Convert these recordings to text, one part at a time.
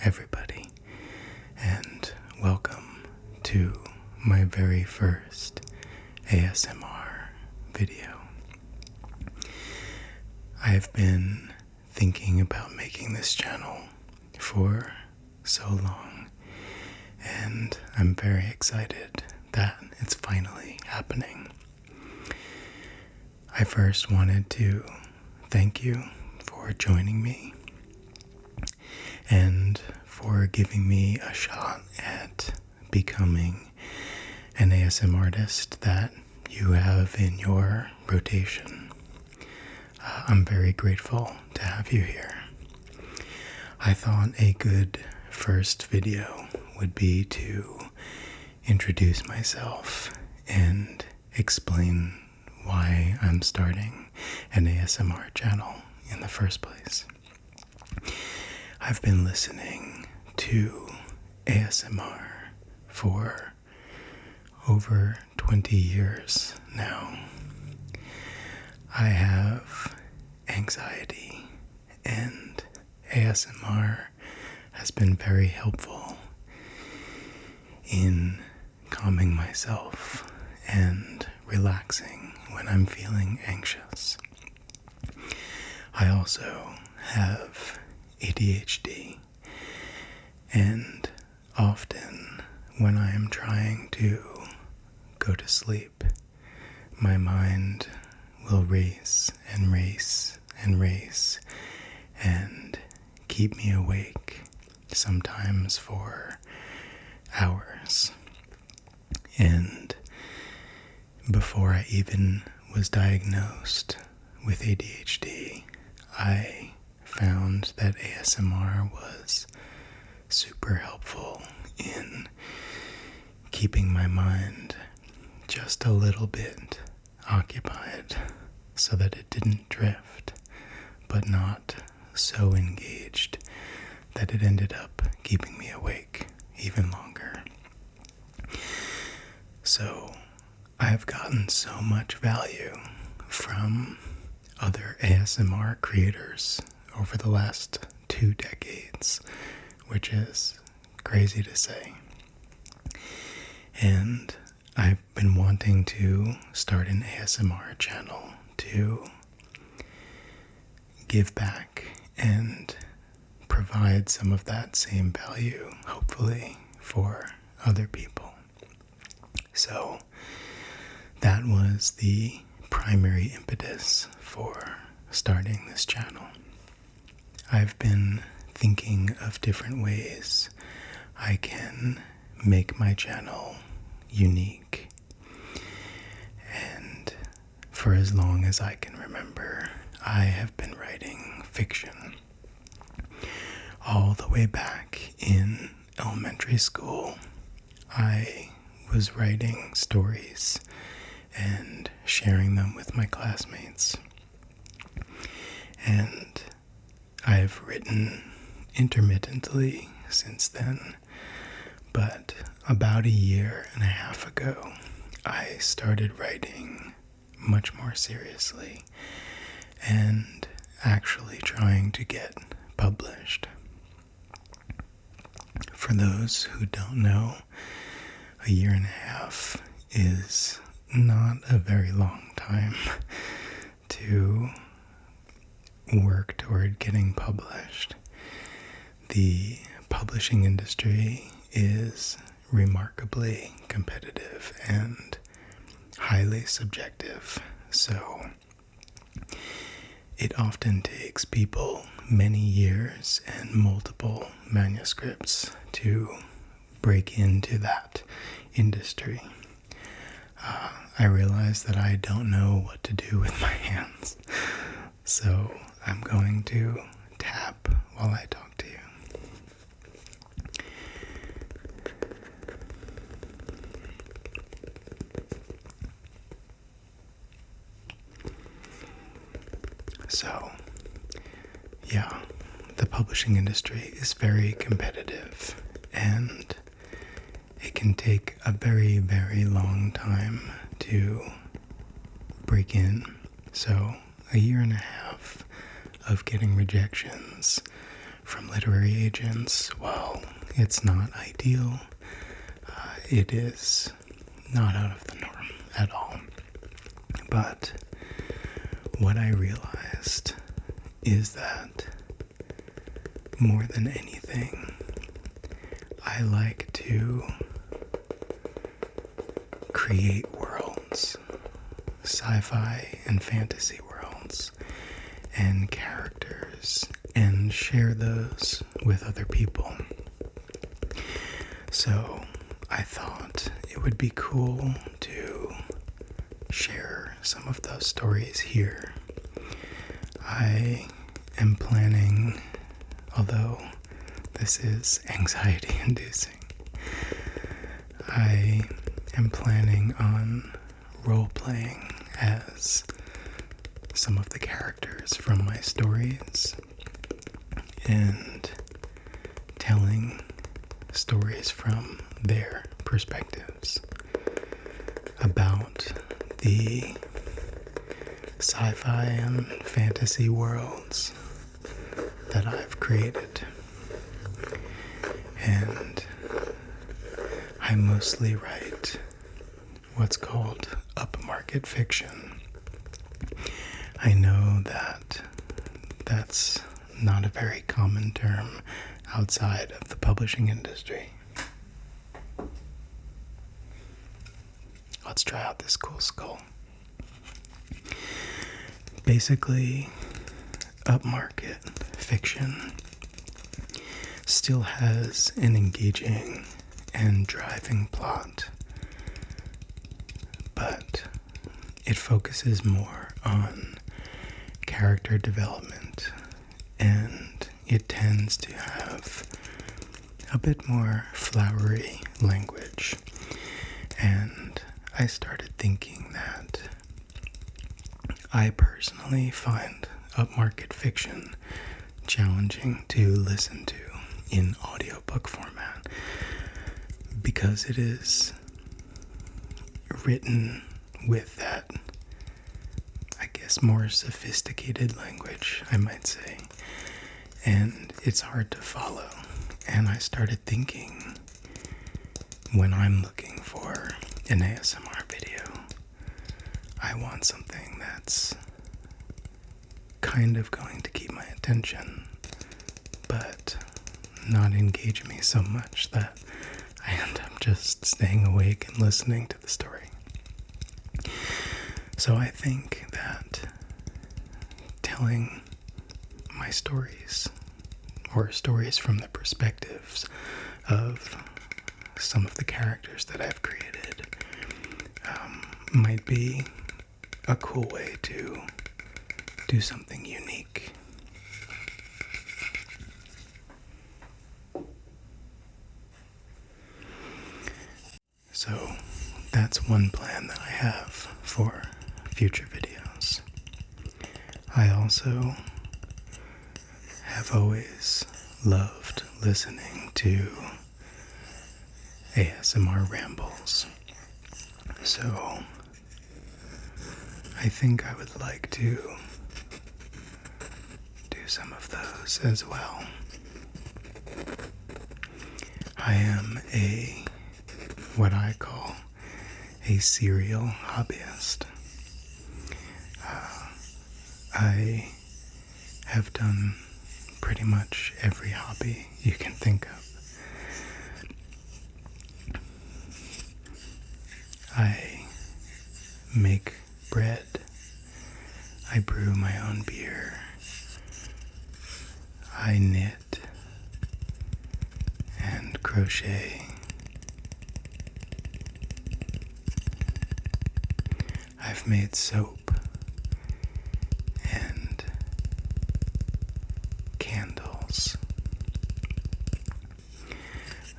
everybody, and welcome to my very first ASMR video. I've been thinking about making this channel for so long, and I'm very excited that it's finally happening. I first wanted to thank you for joining me and for giving me a shot at becoming an ASM artist that you have in your rotation. I'm very grateful to have you here. I thought a good first video would be to introduce myself and explain why I'm starting an ASMR channel in the first place. I've been listening to ASMR for over 20 years now. I have anxiety, and ASMR has been very helpful in calming myself and relaxing when I'm feeling anxious. I also have ADHD, and often when I am trying to go to sleep, my mind will race and race and race and keep me awake, sometimes for hours. And before I even was diagnosed with ADHD, I found that ASMR was super helpful in keeping my mind just a little bit occupied so that it didn't drift, but not so engaged that it ended up keeping me awake even longer. So I've gotten so much value from other ASMR creators over the last 2 decades, which is crazy to say. And I've been wanting to start an ASMR channel to give back and provide some of that same value, hopefully, for other people. So that was the primary impetus for starting this channel. I've been thinking of different ways I can make my channel unique. And for as long as I can remember, I have been writing fiction. All the way back in elementary school, I was writing stories and sharing them with my classmates. And I've written intermittently since then, but about 1.5 years ago, I started writing much more seriously and actually trying to get published. For those who don't know, 1.5 years is not a very long time to work toward getting published. The publishing industry is remarkably competitive and highly subjective, so it often takes people many years and multiple manuscripts to break into that industry. I realize that I don't know what to do with my hands, so I'm going to tap while I talk to you. So, yeah, the publishing industry is very competitive, and it can take a very, very long time to break in. So, 1.5 years of getting rejections from literary agents, while it's not ideal, it is not out of the norm at all. But what I realized is that more than anything, I like to create worlds, sci-fi and fantasy worlds, and characters, and share those with other people. So I thought it would be cool to share some of those stories here. I am planning, although this is anxiety inducing, I am planning on role-playing as some of the characters from my stories and telling stories from their perspectives about the sci-fi and fantasy worlds that I've created. And I mostly write what's called upmarket fiction. I know that that's not a very common term outside of the publishing industry. Let's try out this cool skull. Basically, upmarket fiction still has an engaging and driving plot, but it focuses more on character development, and it tends to have a bit more flowery language. And I started thinking that I personally find upmarket fiction challenging to listen to in audiobook format because it is written with that, I guess, more sophisticated language, I might say, and it's hard to follow. And I started thinking, when I'm looking for an ASMR video, I want something that's kind of going to keep my attention, but not engage me so much that I end up just staying awake and listening to the story. So I think that telling my stories, or stories from the perspectives of some of the characters that I've created, might be a cool way to do something unique. So that's one plan that I have for future videos. I also have always loved listening to ASMR rambles. So I think I would like to do some of those as well. I am what I call a serial hobbyist. I have done pretty much every hobby you can think of. I make bread. I brew my own beer. I knit and crochet. I've made soap and candles.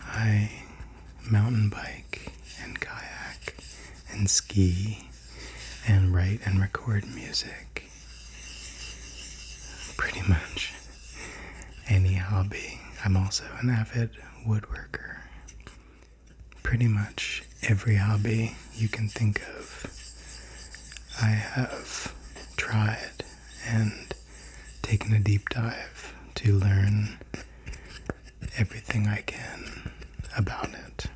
I mountain bike and kayak and ski and write and record music. Pretty much any hobby. I'm also an avid woodworker. Pretty much every hobby you can think of, I have tried and taken a deep dive to learn everything I can about it.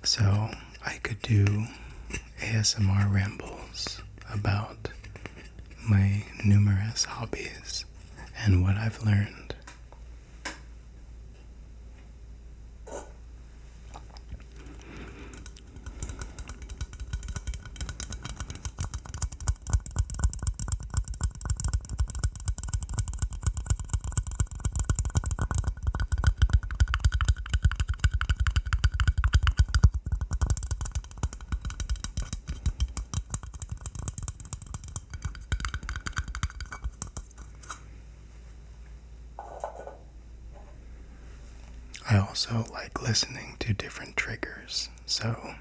So I could do ASMR rambles about my numerous hobbies and what I've learned. I also like listening to different triggers, so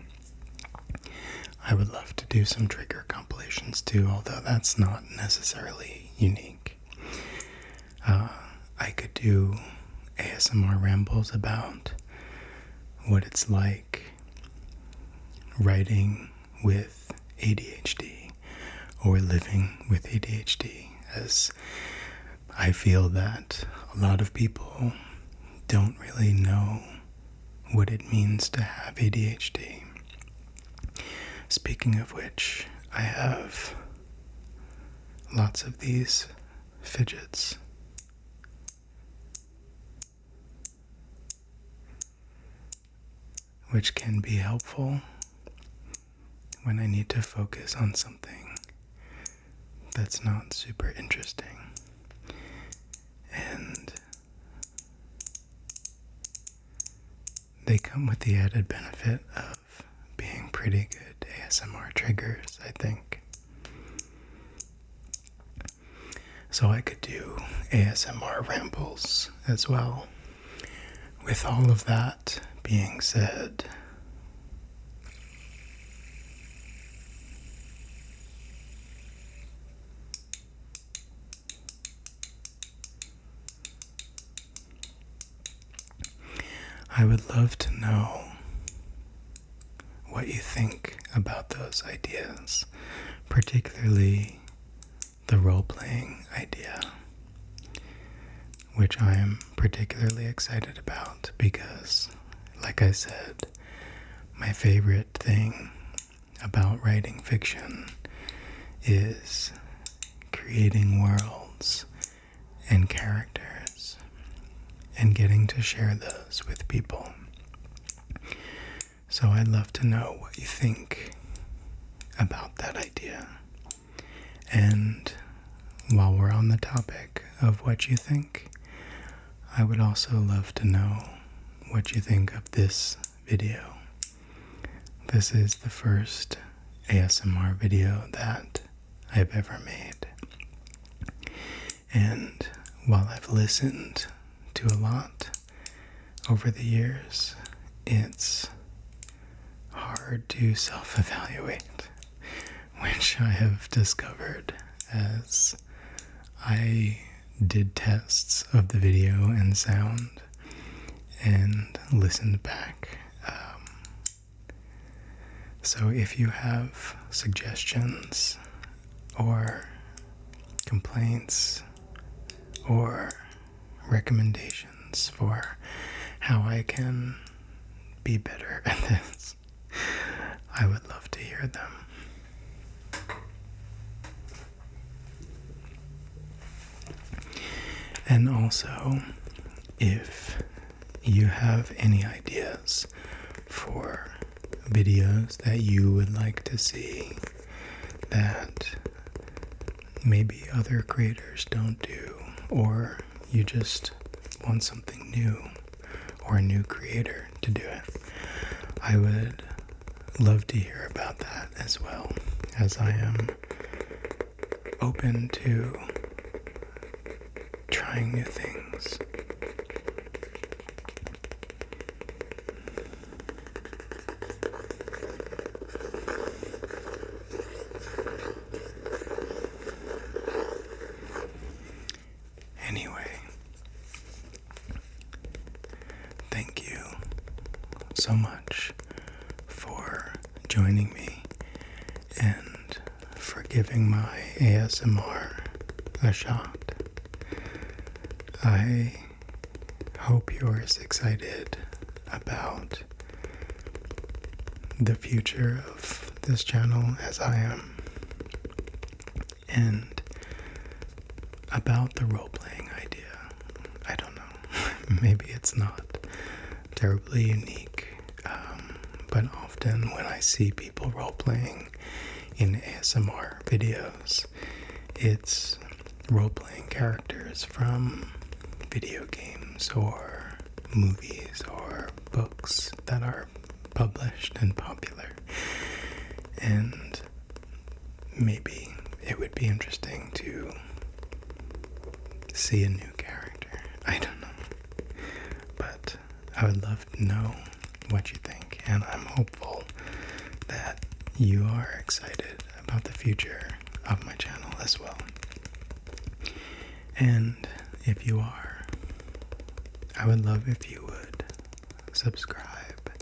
I would love to do some trigger compilations too, although that's not necessarily unique. I could do ASMR rambles about what it's like writing with ADHD or living with ADHD, as I feel that a lot of people don't really know what it means to have ADHD. Speaking of which, I have lots of these fidgets. Which can be helpful when I need to focus on something that's not super interesting. And they come with the added benefit of being pretty good ASMR triggers, I think. So I could do ASMR rambles as well. With all of that being said, I would love to know what you think about those ideas, particularly the role-playing idea, which I am particularly excited about because, like I said, my favorite thing about writing fiction is creating worlds and characters and getting to share those with people. So I'd love to know what you think about that idea. And while we're on the topic of what you think, I would also love to know what you think of this video. This is the first ASMR video that I've ever made. And while I've listened to a lot over the years, it's hard to self-evaluate, which I have discovered as I did tests of the video and sound and listened back. So if you have suggestions or complaints or recommendations for how I can be better at this, I would love to hear them. And also, if you have any ideas for videos that you would like to see that maybe other creators don't do, or you just want something new or a new creator to do it, I would love to hear about that as well, as I am open to trying new things. Anyway, thank you so much for joining me and for giving my ASMR a shot. I hope you're as excited about the future of this channel as I am, and about the role-playing idea. I don't know, maybe it's not terribly unique, but often when I see people role-playing in ASMR videos, it's role-playing characters from video games or movies or books that are published and popular. And maybe it would be interesting to see a new character. I don't know. But I would love to know what you think, and I'm hopeful that you are excited about the future of my channel as well. And if you are, I would love if you would subscribe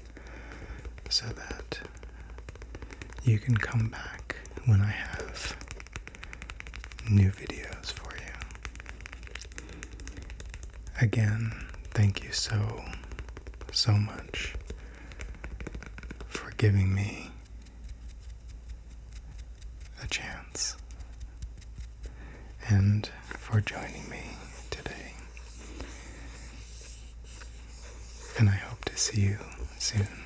so that you can come back when I have new videos for you. Again, thank you so much for giving me a chance and for joining me today. And I hope to see you soon.